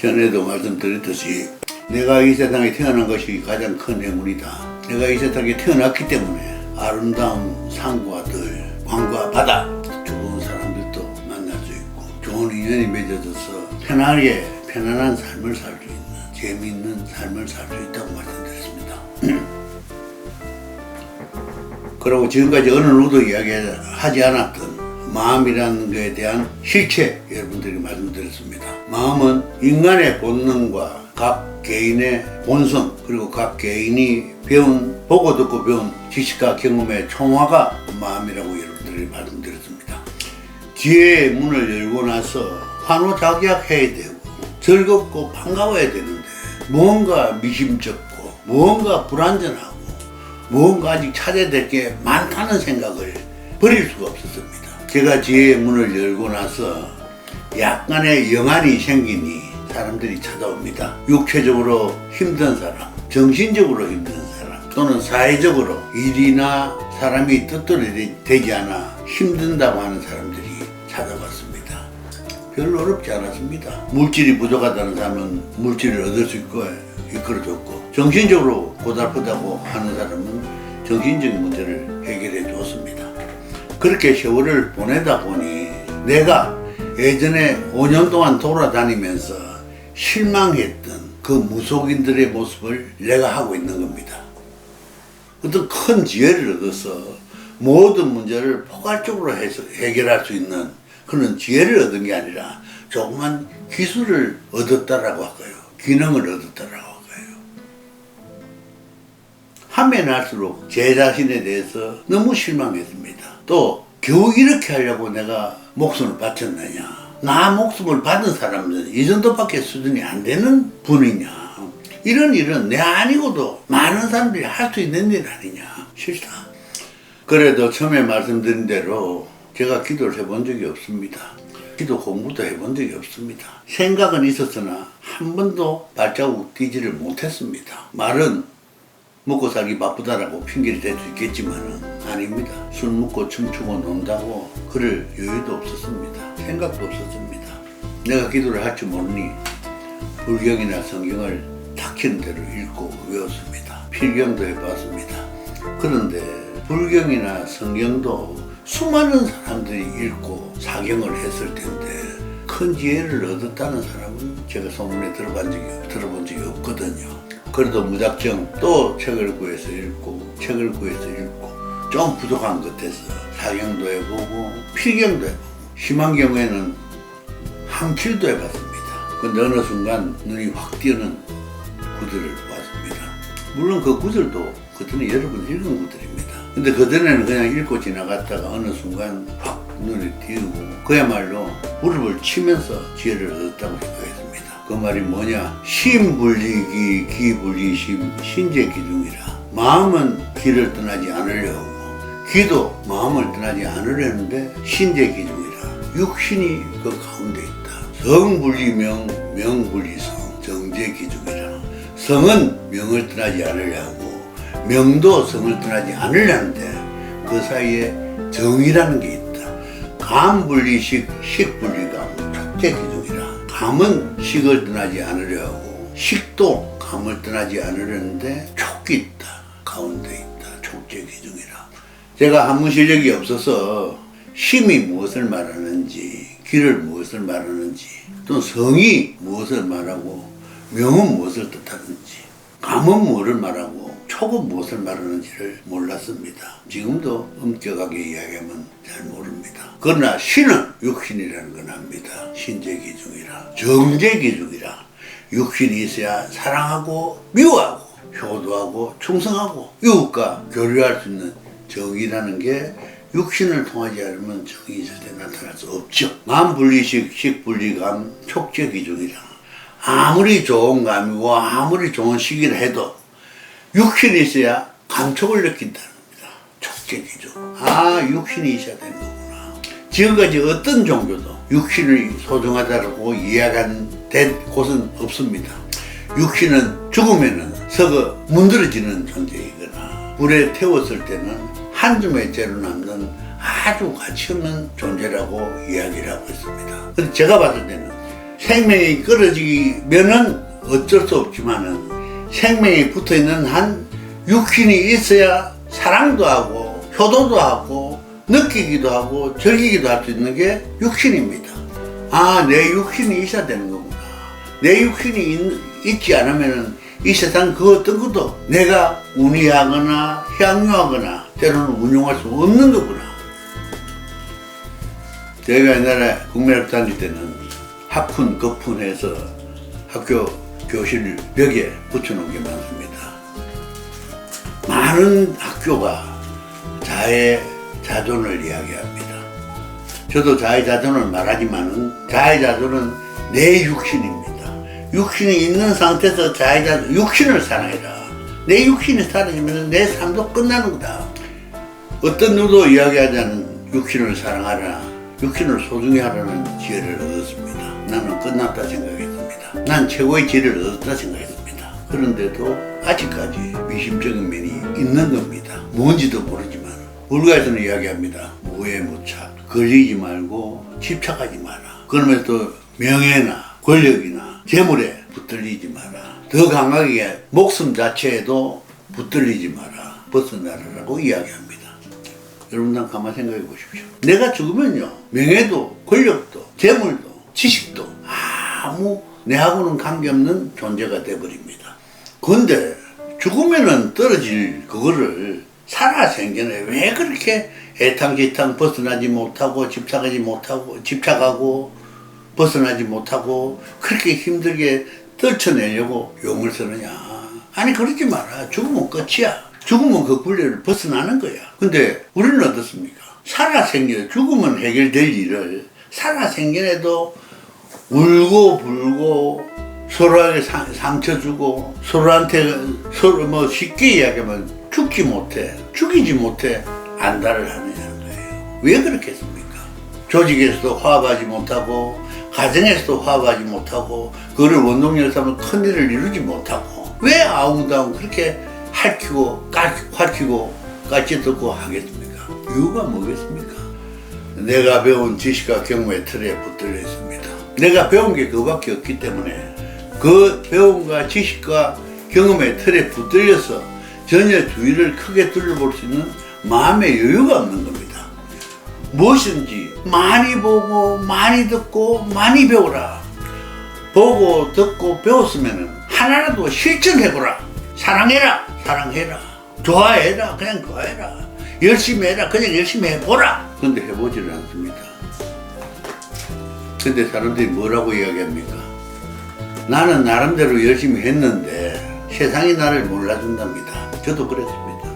전에도 말씀드렸듯이 내가 이 세상에 태어난 것이 가장 큰 행운이다. 내가 이 세상에 태어났기 때문에 아름다운 산과 들, 강과 바다, 좋은 사람들도 만날 수 있고 좋은 인연이 맺어져서 편하게 편안한 삶을 살 수 있는 재미있는 삶을 살 수 있다고 말씀드렸습니다. 그리고 지금까지 어느 누구도 이야기하지 않았던 마음이라는 것에 대한 실체 여러분들에게 말씀드렸습니다. 마음은 인간의 본능과 각 개인의 본성 그리고 각 개인이 보고 듣고 배운 지식과 경험의 총화가 마음이라고 여러분들에게 말씀드렸습니다. 지혜의 문을 열고 나서 환호작약해야 되고 즐겁고 반가워야 되는데 무언가 미심쩍고 무언가 불안전하고 무언가 아직 찾아야 될 게 많다는 생각을 버릴 수가 없었습니다. 제가 지혜의 문을 열고 나서 약간의 영안이 생기니 사람들이 찾아옵니다. 육체적으로 힘든 사람, 정신적으로 힘든 사람, 또는 사회적으로 일이나 사람이 뜻대로 되지 않아 힘든다고 하는 사람들이 찾아왔습니다. 별로 어렵지 않았습니다. 물질이 부족하다는 사람은 물질을 얻을 수 있고 이끌어줬고, 정신적으로 고달프다고 하는 사람은 정신적인 문제를 해결해 줬습니다. 그렇게 세월을 보내다 보니 내가 예전에 5년 동안 돌아다니면서 실망했던 그 무속인들의 모습을 내가 하고 있는 겁니다. 어떤 큰 지혜를 얻어서 모든 문제를 포괄적으로 해결할 수 있는 그런 지혜를 얻은 게 아니라 조그만 기술을 얻었다라고 할까요? 기능을 얻었다라고 할까요? 하면 할수록 제 자신에 대해서 너무 실망했습니다. 또 겨우 이렇게 하려고 내가 목숨을 바쳤느냐, 나 목숨을 받은 사람은 이 정도밖에 수준이 안 되는 분이냐, 이런 일은 내 아니고도 많은 사람들이 할 수 있는 일 아니냐, 싫다. 그래도 처음에 말씀드린 대로 제가 기도를 해본 적이 없습니다. 기도 공부도 해본 적이 없습니다. 생각은 있었으나 한 번도 발자국 뛰지를 못했습니다. 말은 먹고 살기 바쁘다라고 핑계를 댈 수 있겠지만은 아닙니다. 술 먹고 춤추고 논다고 그럴 여유도 없었습니다. 생각도 없었습니다. 내가 기도를 할 줄 모르니 불경이나 성경을 탁히는 대로 읽고 외웠습니다. 필경도 해봤습니다. 그런데 불경이나 성경도 수많은 사람들이 읽고 사경을 했을 텐데 큰 지혜를 얻었다는 사람은 제가 소문에 들어본 적이 없거든요. 그래도 무작정 또 책을 구해서 읽고 좀 부족한 것 같아서 사경도 해보고 필경도 해보고 심한 경우에는 항필도 해봤습니다. 근데 어느 순간 눈이 확 띄는 구절을 봤습니다. 물론 그 구절도 그때는 여러분 읽은 구절입니다. 근데 그전에는 그냥 읽고 지나갔다가 어느 순간 확 눈에 띄우고 그야말로 무릎을 치면서 지혜를 얻었다고 생각했습니다. 그 말이 뭐냐? 심불리기 기불리심 신재기중이라. 마음은 길을 떠나지 않으려고 하고 기도 마음을 떠나지 않으려는데 신재기중이라. 육신이 그 가운데 있다. 성불리명 명불리성 정재기중이라. 성은 명을 떠나지 않으려고 명도 성을 떠나지 않으려는데 그 사이에 정이라는 게 있다. 감불리식 식불리감 촉재기중이라. 감은 식을 떠나지 않으려 하고 식도 감을 떠나지 않으려는데 촉이 있다. 가운데 있다. 촉재기중이라. 제가 한문 실력이 없어서 심이 무엇을 말하는지 길을 무엇을 말하는지 또 성이 무엇을 말하고 명은 무엇을 뜻하는지 감은 무엇을 말하고 촉은 무엇을 말하는지를 몰랐습니다. 지금도 엄격하게 이야기하면 잘 모릅니다. 그러나 신은 육신이라는 건 압니다. 신재기중이라 정재기중이라. 육신이 있어야 사랑하고 미워하고 효도하고 충성하고 이웃과 교류할 수 있는 정이라는 게 육신을 통하지 않으면 정이 있을 때 나타날 수 없죠. 감불리식 식불리감 촉재기중이라. 아무리 좋은 감이고 아무리 좋은 식이라 해도 육신이 있어야 감촉을 느낀다는 겁니다. 촉재기중. 육신이 있어야 되는 거구나. 지금까지 어떤 종교도 육신이 소중하다고 이야기한 곳은 없습니다. 육신은 죽으면은 썩어 문드러지는 존재이거나 불에 태웠을 때는 한 줌의 재로 남는 아주 가치 없는 존재라고 이야기를 하고 있습니다. 근데 제가 봤을 때는 생명이 끊어지면은 어쩔 수 없지만은 생명이 붙어있는 한 육신이 있어야 사랑도 하고 효도도 하고 느끼기도 하고 즐기기도 할 수 있는 게 육신입니다. 아, 내 육신이 있어야 되는 거구나. 내 육신이 있지 않으면은 이 세상 그 어떤 것도 내가 운이하거나 향유하거나 때로는 운용할 수 없는 거구나. 제가 옛날에 국민학교 다닐 때는 학푼, 거푼해서 학교 교실 벽에 붙여놓은 게 많습니다. 많은 학교가 자해자존을 이야기합니다. 저도 자해자존을 말하지만은 자해자존은 내 육신입니다. 육신이 있는 상태에서 자해자존, 육신을 사랑해라. 내 육신이 사라지면 내 삶도 끝나는 거다. 어떤 누구도 이야기하자는 육신을 사랑하라, 육신을 소중히 하라는 지혜를 얻었습니다. 나는 끝났다 생각했습니다. 난 최고의 지혜를 얻었다 생각했습니다. 그런데도 아직까지 미심적인 면이 있는 겁니다. 뭔지도 모르지만 불가에서는 이야기합니다. 무해무착, 걸리지 말고 집착하지 마라. 그러면서 또 명예나 권력이나 재물에 붙들리지 마라. 더 강하게 목숨 자체에도 붙들리지 마라. 벗어나라라고 이야기합니다. 여러분 가만히 생각해 보십시오. 내가 죽으면요, 명예도 권력도 재물도 지식도 아무 내하고는 관계없는 존재가 돼버립니다. 그런데 죽으면은 떨어질 그거를 살아생전에 왜 그렇게 애탕지탕 벗어나지 못하고 집착하고 벗어나지 못하고 그렇게 힘들게 떨쳐내려고 용을 쓰느냐. 아니 그러지 마라. 죽으면 끝이야. 죽으면 그 굴레를 벗어나는 거야. 근데 우리는 어떻습니까? 살아생전에 죽으면 해결될 일을 살아생전에도 울고 불고 서로에게 상처 주고 서로한테 서로 뭐 쉽게 이야기하면 죽이지 못해 안달을 하느냐는 거예요. 왜 그렇겠습니까? 조직에서도 화합하지 못하고 가정에서도 화합하지 못하고 그거를 원동력으로 삼으면 큰일을 이루지 못하고 왜 아웅다웅 그렇게 핥히고 까치듣고 하겠습니까? 이유가 뭐겠습니까? 내가 배운 지식과 경험의 틀에 붙들려 있습니다. 내가 배운 게 그거밖에 없기 때문에 그 배움과 지식과 경험의 틀에 붙들려서 전혀 주위를 크게 둘러볼 수 있는 마음의 여유가 없는 겁니다. 무엇인지 많이 보고 많이 듣고 많이 배우라. 보고 듣고 배웠으면 하나라도 실천해보라. 사랑해라. 좋아해라. 그냥 좋아해라. 열심히 해라. 그냥 열심히 해보라. 근데 해보지를 않습니다. 근데 사람들이 뭐라고 이야기합니까? 나는 나름대로 열심히 했는데 세상이 나를 몰라준답니다. 저도 그랬습니다.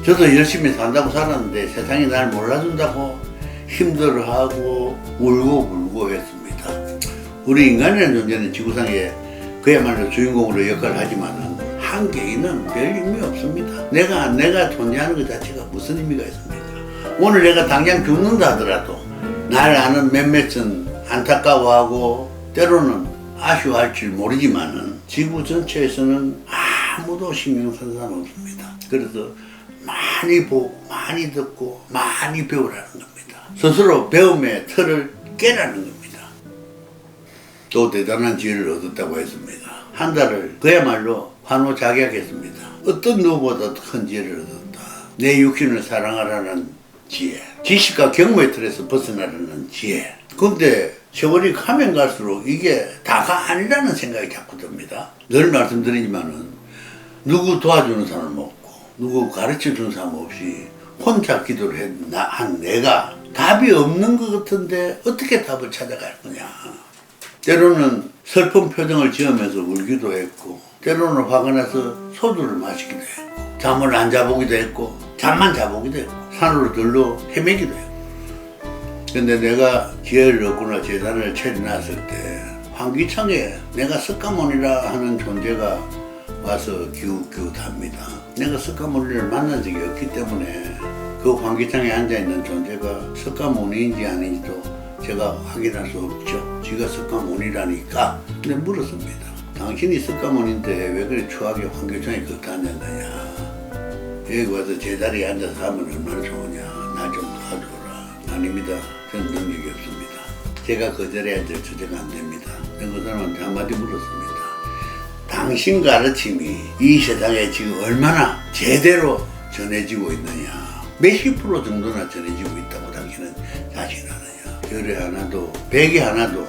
저도 열심히 산다고 살았는데 세상이 나를 몰라준다고 힘들어하고 울고 불고 했습니다. 우리 인간이라는 존재는 지구상에 그야말로 주인공으로 역할을 하지만 한 개인은 별 의미 없습니다. 내가 존재하는 것 자체가 무슨 의미가 있습니까? 오늘 내가 당장 죽는다 하더라도 날 아는 몇몇은 안타까워하고 때로는 아쉬워할지 모르지만은 지구 전체에서는 아무도 신경 쓰는 사람 없습니다. 그래서 많이 보고 많이 듣고 많이 배우라는 겁니다. 스스로 배움의 틀을 깨라는 겁니다. 또 대단한 지혜를 얻었다고 했습니다. 한 달을 그야말로 환호작약했습니다. 어떤 누구보다 큰 지혜를 얻었다. 내 육신을 사랑하라는 지혜, 지식과 경험의 틀에서 벗어나라는 지혜. 근데 세월이 가면 갈수록 이게 다가 아니라는 생각이 자꾸 듭니다. 늘 말씀드리지만은 누구 도와주는 사람 없고 누구 가르쳐주는 사람 없이 혼자 기도를 한 내가 답이 없는 것 같은데 어떻게 답을 찾아갈 거냐. 때로는 슬픈 표정을 지으면서 울기도 했고 때로는 화가 나서 소주를 마시기도 했고 잠을 안 자보기도 했고 잠만 자보기도 했고 산으로 들러 헤매기도 했고. 근데 내가 지혜를 얻거나 재단을 차려놨을 때 환기창에 내가 석가모니라 하는 존재가 와서 기웃기웃합니다. 내가 석가모니를 만난 적이 없기 때문에 그 환기창에 앉아있는 존재가 석가모니인지 아닌지도 제가 확인할 수 없죠. 지가 석가모니라니까. 근데 물었습니다. 당신이 석가모니인데 왜 그래 추하게 환기창에 걷다 앉았느냐. 여기 와서 제자리에 앉아서 하면 얼마나 좋으냐. 나 좀 도와줘라. 아닙니다. 저는 능력이 없습니다. 제가 거절해야 될 주제가 안 됩니다. 그 사람한테 한마디 물었습니다. 당신 가르침이 이 세상에 지금 얼마나 제대로 전해지고 있느냐, 몇십 프로 정도나 전해지고 있다고 당신은 자신하느냐. 열에 하나도 백에 하나도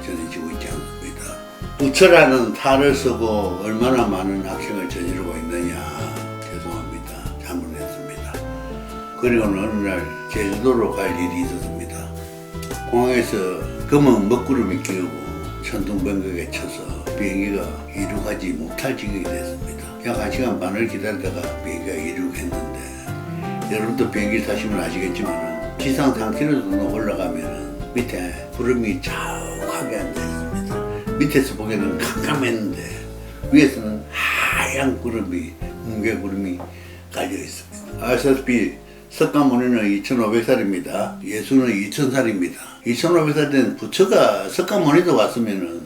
전해지고 있지 않습니다. 부처라는 탈을 쓰고 얼마나 많은 학생을 저지르고 있느냐. 죄송합니다. 잘못했습니다. 그리고는 어느 날 제주도로 갈 일이 있었습니다. 공항에서 검은 먹구름이 끼우고 천둥번개에 쳐서 비행기가 이륙하지 못할 지경이 됐습니다. 약 1시간 반을 기다리다가 비행기가 이륙했는데, 여러분도 비행기 타시면 아시겠지만 지상 상태로 올라가면 밑에 구름이 자욱하게 앉아있습니다. 밑에서 보기에는 캄캄했는데 위에서는 하얀 구름이, 뭉게구름이 깔려있습니다. 아시다시피 석가모니는 2500살입니다. 예수는 2000살입니다. 2500살 된 부처가 석가모니도 왔으면은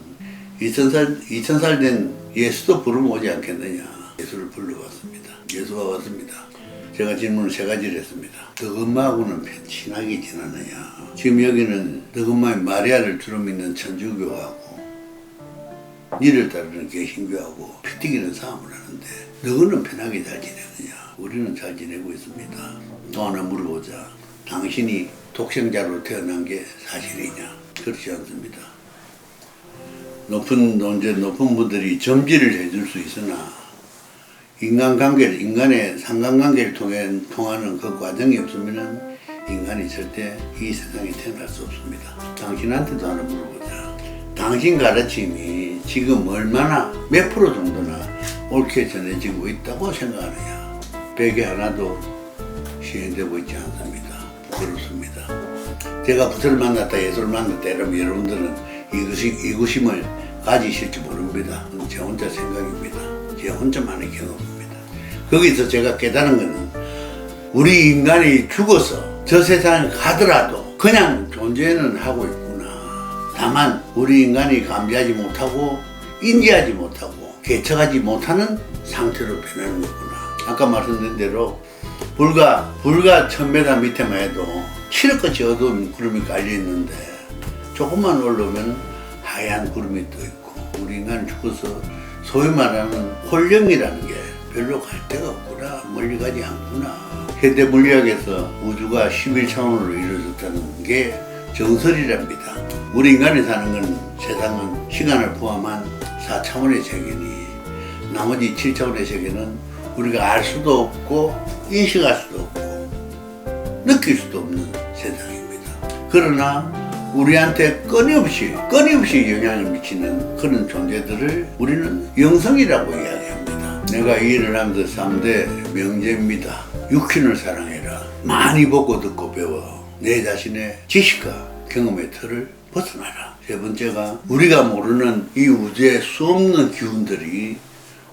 2000살 된 예수도 부르면 오지 않겠느냐. 예수를 불러왔습니다. 예수가 왔습니다. 제가 질문을 3가지를 했습니다. 덕음마하고는 친하게 지내느냐. 지금 여기는 덕음마의 마리아를 주로 믿는 천주교하고 니를 따르는 개신교하고 피 튀기는 싸움을 하는데 너희는 편하게 잘 지내느냐. 우리는 잘 지내고 있습니다. 또 하나 물어보자. 당신이 독생자로 태어난 게 사실이냐? 그렇지 않습니다. 높은 분들이 점지를 해줄 수 있으나 인간의 상관관계를 통하는 그 과정이 없으면 인간이 절대 이 세상에 태어날 수 없습니다. 당신한테도 하나 물어보자. 당신 가르침이 지금 얼마나 몇 프로 정도나 옳게 전해지고 있다고 생각하느냐. 100에 하나도 시행되고 있지 않습니다. 그렇습니다. 제가 부처를 만났다, 예수를 만났다 이러면 여러분들은 이구심을 가지실지 모릅니다. 그건 제 혼자 생각입니다. 제 혼자만의 경험입니다. 거기서 제가 깨달은 것은 우리 인간이 죽어서 저 세상에 가더라도 그냥 존재는 하고 있구나. 다만 우리 인간이 감지하지 못하고 인지하지 못하고 개척하지 못하는 상태로 변하는 거구나. 아까 말씀드린 대로 불과 1000m 밑에만 해도 칠흑같이 어두운 구름이 깔려있는데 조금만 올라오면 하얀 구름이 떠있고, 우리 인간이 죽어서 소위 말하는 홀령이라는 게 별로 갈 데가 없구나, 멀리 가지 않구나. 현대 물리학에서 우주가 11차원으로 이루어졌다는 게 정설이랍니다. 우리 인간이 사는 건, 세상은 시간을 포함한 4차원의 세계니 나머지 7차원의 세계는 우리가 알 수도 없고 인식할 수도 없고 느낄 수도 없는 세상입니다. 그러나 우리한테 끊임없이 영향을 미치는 그런 존재들을 우리는 영성이라고 이야기합니다. 내가 이 일을 하면서 3대 명제입니다. 육신을 사랑해라. 많이 보고 듣고 배워. 내 자신의 지식과 경험의 틀을 벗어나라. 3번째가 우리가 모르는 이 우주의 수없는 기운들이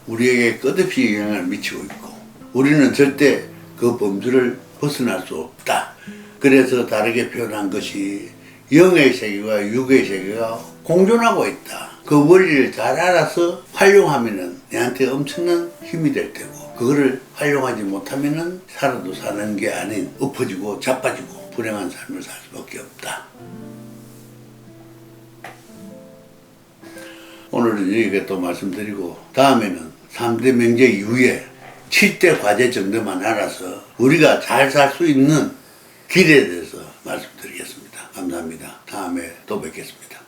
우리에게 끝없이 영향을 미치고 있고 우리는 절대 그 범주를 벗어날 수 없다. 그래서 다르게 표현한 것이 영의 세계와 육의 세계가 공존하고 있다. 그 원리를 잘 알아서 활용하면은 내한테 엄청난 힘이 될 테고, 그거를 활용하지 못하면은 살아도 사는 게 아닌 엎어지고 자빠지고 불행한 삶을 살 수밖에 없다. 오늘은 여기에 또 말씀드리고, 다음에는 3대 명제 이후에 7대 과제 정도만 알아서 우리가 잘 살 수 있는 길에 대해서 말씀드리겠습니다. 감사합니다. 다음에 또 뵙겠습니다.